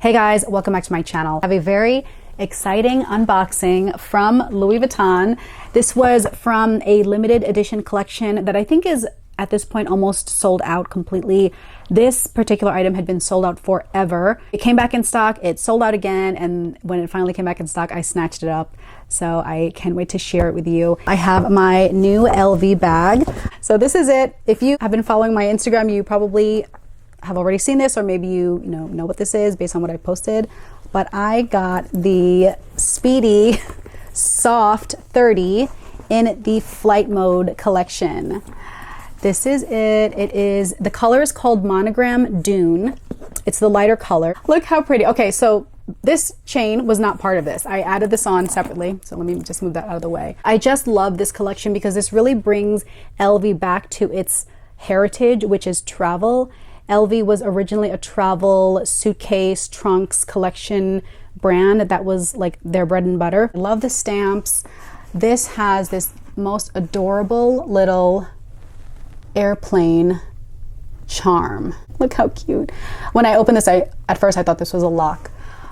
Hey guys, welcome back to my channel. I have a very exciting unboxing from Louis Vuitton. This was from a limited edition collection that I think is at this point almost sold out completely. This particular item had been sold out forever. It came back in stock, it sold out again, and when it finally came back in stock, I snatched it up. So I can't wait to share it with you. I have my new LV bag. So this is it. If you have been following my Instagram, you probably have already seen this, or maybe you know what this is based on what I posted. But I got the Speedy Soft 30 in the Flight Mode collection. This is it. The color is called Monogram Dune. It's the lighter color. Look how pretty. Okay, so this chain was not part of this. I added this on separately, so let me just move that out of the way. I just love this collection because this really brings LV back to its heritage, which is travel. LV was originally a travel suitcase, trunks collection brand that was like their bread and butter. I love the stamps. This has this most adorable little airplane charm. Look how cute. When I opened this, at first I thought this was a lock.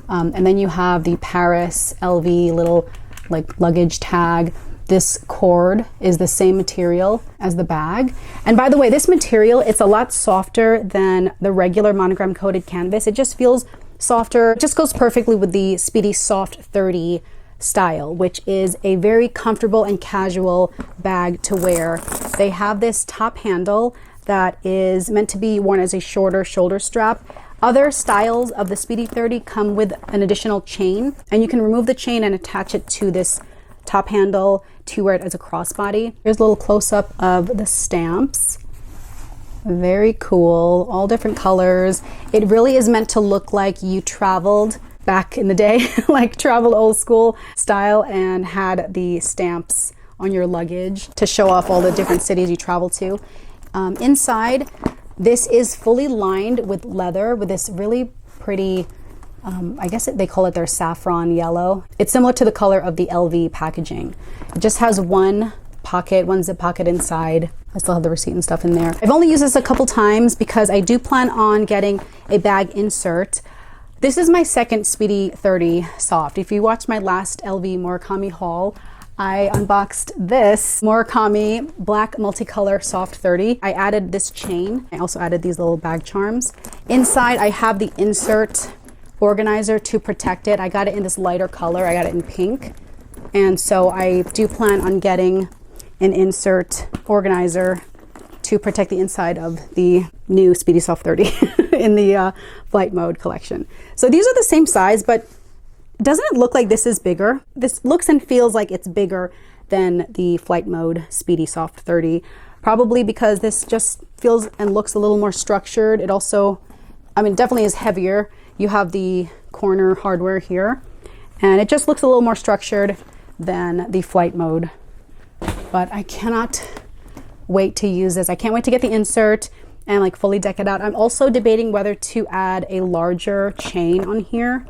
And then you have the Paris LV little like luggage tag. This cord is the same material as the bag. And by the way, this material, it's a lot softer than the regular monogram coated canvas. It just feels softer. It just goes perfectly with the Speedy Soft 30 style, which is a very comfortable and casual bag to wear. They have this top handle that is meant to be worn as a shorter shoulder strap. Other styles of the Speedy 30 come with an additional chain, and you can remove the chain and attach it to this top handle to wear it as a crossbody. Here's a little close-up of the stamps. Very cool, all different colors. It really is meant to look like you traveled back in the day, like traveled old school style and had the stamps on your luggage to show off all the different cities you travel to. Inside, this is fully lined with leather with this really pretty I guess they call it their saffron yellow. It's similar to the color of the LV packaging. It just has one pocket, one zip pocket inside. I still have the receipt and stuff in there. I've only used this a couple times because I do plan on getting a bag insert. This is my second Speedy 30 Soft. If you watched my last LV Murakami haul, I unboxed this Murakami black multicolor Soft 30. I added this chain. I also added these little bag charms. Inside, I have the insert organizer to protect it. I got it in this lighter color. I got it in pink. And so I do plan on getting an insert organizer to protect the inside of the new Speedy Soft 30 in the Flight Mode collection. So these are the same size, but doesn't it look like this is bigger? This looks and feels like it's bigger than the Flight Mode Speedy Soft 30, probably because this just feels and looks a little more structured. It also, I mean, definitely is heavier. You have the corner hardware here, and it just looks a little more structured than the Flight Mode. But I cannot wait to use this. I can't wait to get the insert and like fully deck it out. I'm also debating whether to add a larger chain on here.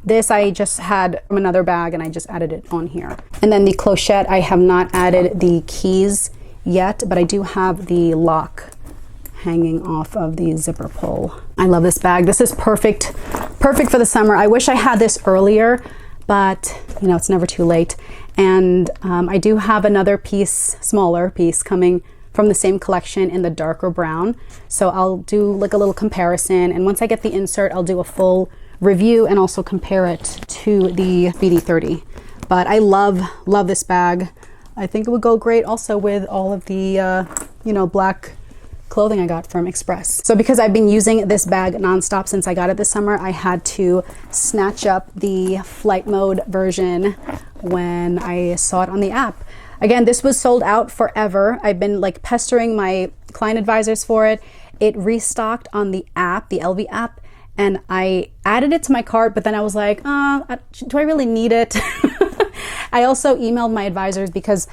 This I just had from another bag and I just added it on here. And then the clochette, I have not added the keys yet, but I do have the lock hanging off of the zipper pull. I love this bag. This is perfect for the summer. I wish I had this earlier, but you know, it's never too late. And I do have another piece, smaller piece, coming from the same collection in the darker brown. So I'll do like a little comparison, and once I get the insert, I'll do a full review and also compare it to the Speedy 30. But I love this bag. I think it would go great also with all of the black clothing I got from Express. So because I've been using this bag nonstop since I got it this summer, I had to snatch up the Flight Mode version when I saw it on the app. Again, this was sold out forever. I've been like pestering my client advisors for it. It restocked on the app, the LV app, and I added it to my cart, but then I was like, do I really need it? I also emailed my advisors because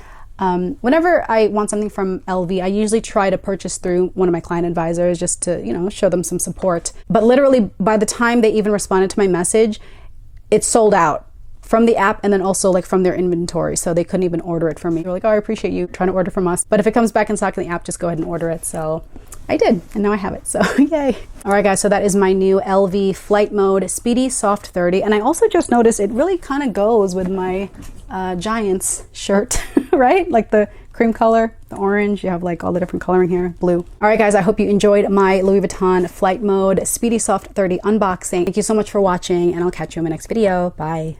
whenever I want something from LV, I usually try to purchase through one of my client advisors just to, show them some support. But literally by the time they even responded to my message, it sold out from the app and then also like from their inventory. So they couldn't even order it from me. They're like, oh, I appreciate you trying to order from us, but if it comes back in stock in the app, just go ahead and order it. So I did, and now I have it, so yay. All right, guys, so that is my new LV Flight Mode Speedy Soft 30, and I also just noticed it really kind of goes with my Giants shirt, right? Like the cream color, the orange, you have like all the different coloring here, blue. All right, guys, I hope you enjoyed my Louis Vuitton Flight Mode Speedy Soft 30 unboxing. Thank you so much for watching, and I'll catch you in my next video. Bye.